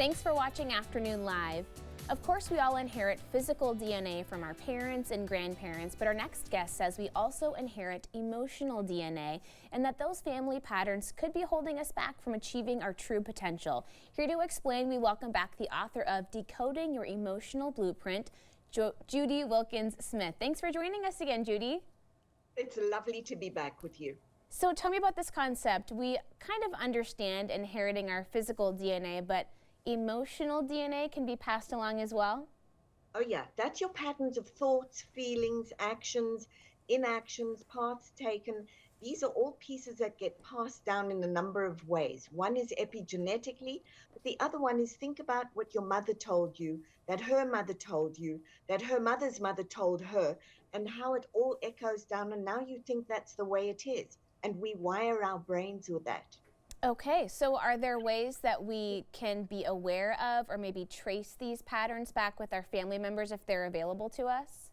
Thanks for watching Afternoon Live. Of course, we all inherit physical DNA from our parents and grandparents, but our next guest says we also inherit emotional DNA and that those family patterns could be holding us back from achieving our true potential. Here to explain, we welcome back the author of Decoding Your Emotional Blueprint, Judy Wilkins-Smith. Thanks for joining us again, Judy. It's lovely to be back with you. So tell me about this concept. We kind of understand inheriting our physical DNA, but emotional DNA can be passed along as well? Oh yeah, that's your patterns of thoughts, feelings, actions, inactions, paths taken. These are all pieces that get passed down in a number of ways. One is epigenetically, but the other one is think about what your mother told you, that her mother told you, that her mother's mother told her, and how it all echoes down, and now you think that's the way it is. And we wire our brains with that. Okay, so are there ways that we can be aware of or maybe trace these patterns back with our family members if they're available to us?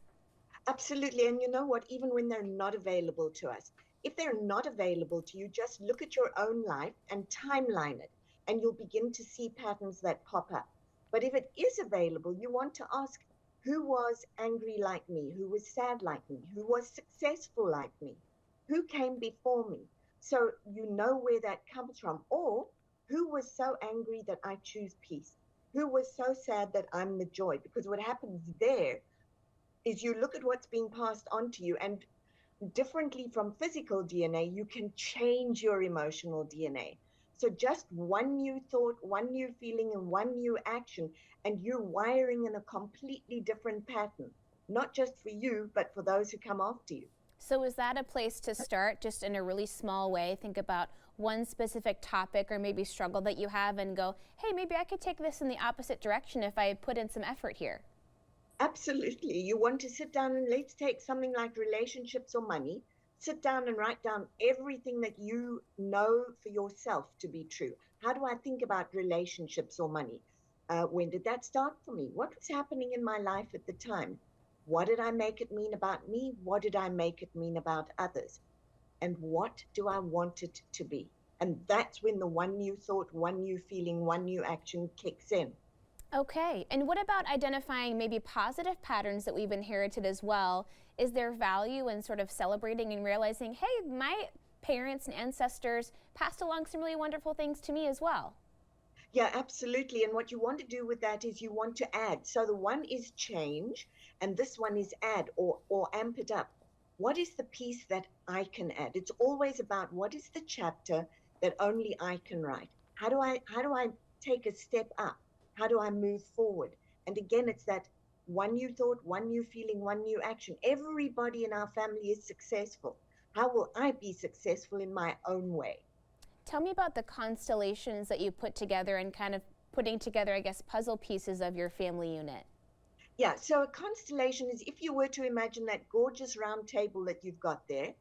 Absolutely. And you know what? Even when they're not available to us, if they're not available to you, just look at your own life and timeline it, and you'll begin to see patterns that pop up. But if it is available, you want to ask, who was angry like me? Who was sad like me? Who was successful like me? Who came before me? So you know where that comes from. Or who was so angry that I choose peace? Who was so sad that I'm the joy? Because what happens there is you look at what's being passed on to you, and differently from physical DNA, you can change your emotional DNA. So just one new thought, one new feeling, and one new action, and you're wiring in a completely different pattern, not just for you, but for those who come after you. So is that a place to start, just in a really small way? Think about one specific topic or maybe struggle that you have and go, hey, maybe I could take this in the opposite direction if I put in some effort here. Absolutely. You want to sit down and let's take something like relationships or money. Sit down and write down everything that you know for yourself to be true. How do I think about relationships or money? When did that start for me? What was happening in my life at the time? What did I make it mean about me? What did I make it mean about others? And what do I want it to be? And that's when the one new thought, one new feeling, one new action kicks in. Okay, and what about identifying maybe positive patterns that we've inherited as well? Is there value in sort of celebrating and realizing, hey, my parents and ancestors passed along some really wonderful things to me as well? Yeah, absolutely. And what you want to do with that is you want to add. So the one is change, and this one is add or amp it up. What is the piece that I can add? It's always about what is the chapter that only I can write? How do I take a step up? How do I move forward? And again, it's that one new thought, one new feeling, one new action. Everybody in our family is successful. How will I be successful in my own way? Tell me about the constellations that you put together and kind of putting together, I guess, puzzle pieces of your family unit. Yeah, so a constellation is if you were to imagine that gorgeous round table that you've got there,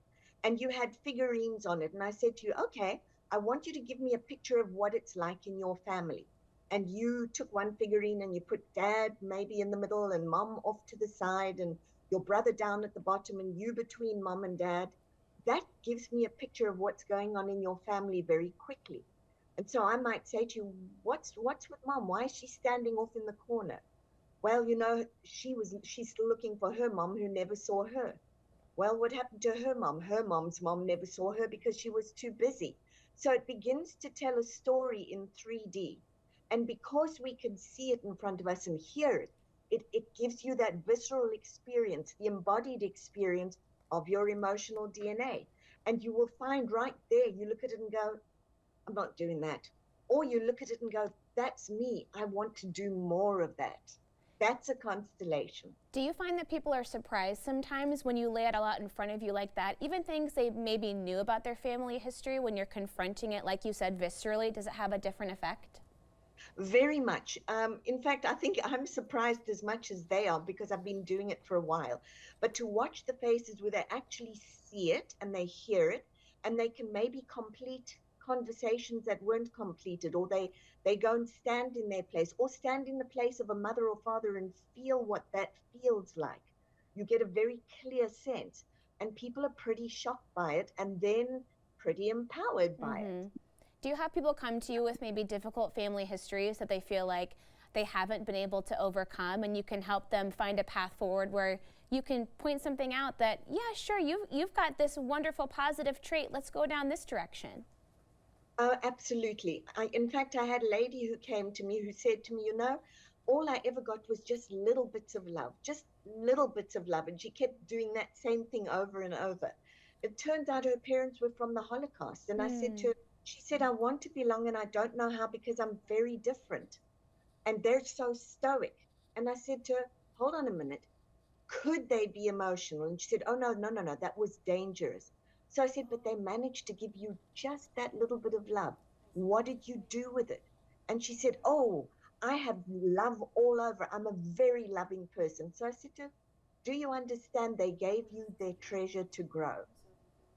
and you had figurines on it, and I said to you, okay, I want you to give me a picture of what it's like in your family. And you took one figurine and you put dad maybe in the middle and mom off to the side and your brother down at the bottom and you between mom and dad. That gives me a picture of what's going on in your family very quickly. And so I might say to you, what's with mom? Why is she standing off in the corner? Well, you know, she's still looking for her mom who never saw her. Well, what happened to her mom? Her mom's mom never saw her because she was too busy. So it begins to tell a story in 3D. And because we can see it in front of us and hear it, it gives you that visceral experience, the embodied experience of your emotional DNA. And you will find right there, you look at it and go, I'm not doing that. Or you look at it and go, that's me. I want to do more of that. That's a constellation. Do you find that people are surprised sometimes when you lay it all out in front of you like that? Even things they maybe knew about their family history, when you're confronting it, like you said, viscerally, does it have a different effect? Very much. In fact, I think I'm surprised as much as they are because I've been doing it for a while. But to watch the faces where they actually see it and they hear it and they can maybe complete conversations that weren't completed, or they go and stand in their place or stand in the place of a mother or father and feel what that feels like. You get a very clear sense, and people are pretty shocked by it and then pretty empowered by it. Do you have people come to you with maybe difficult family histories that they feel like they haven't been able to overcome, and you can help them find a path forward where you can point something out that, yeah, sure, you've got this wonderful positive trait, let's go down this direction? Oh, absolutely. In fact, I had a lady who came to me who said to me, all I ever got was just little bits of love, just little bits of love. And she kept doing that same thing over and over. It turned out her parents were from the Holocaust. And I said to Hmm. her, she said, I want to belong and I don't know how because I'm very different. And they're so stoic. And I said to her, hold on a minute. Could they be emotional? And she said, oh, no, no, no, no, that was dangerous. So I said, but they managed to give you just that little bit of love. What did you do with it? And she said, oh, I have love all over. I'm a very loving person. So I said to her, do you understand they gave you their treasure to grow?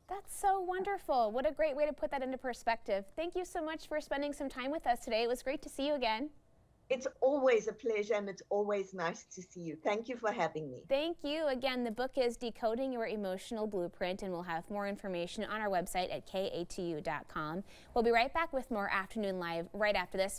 That's so wonderful. What a great way to put that into perspective. Thank you so much for spending some time with us today. It was great to see you again. It's always a pleasure and it's always nice to see you. Thank you for having me. Thank you. Again, the book is Decoding Your Emotional Blueprint, and we'll have more information on our website at katu.com. We'll be right back with more Afternoon Live right after this.